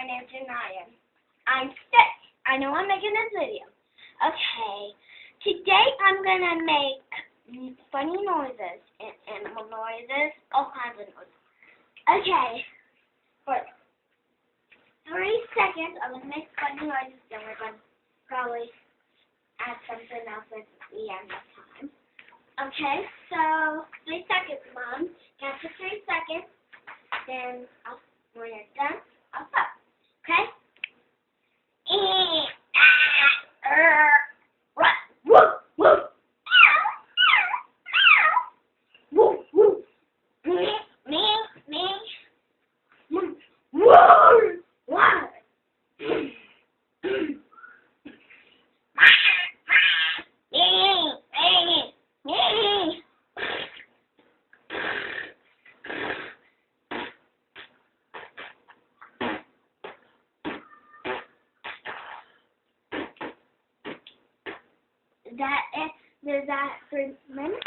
my name's Anaya. I'm 6. I know I'm making this video. Okay, today I'm gonna make funny noises, animal noises, all kinds of noises. Okay, for 3 seconds I'm gonna make funny noises, then we're gonna probably add something else at the end of time. Okay, so 3 seconds, Mom. Count to 3 seconds. Then when you're done, I'll stop. Okay? Is that it? Is that for minutes?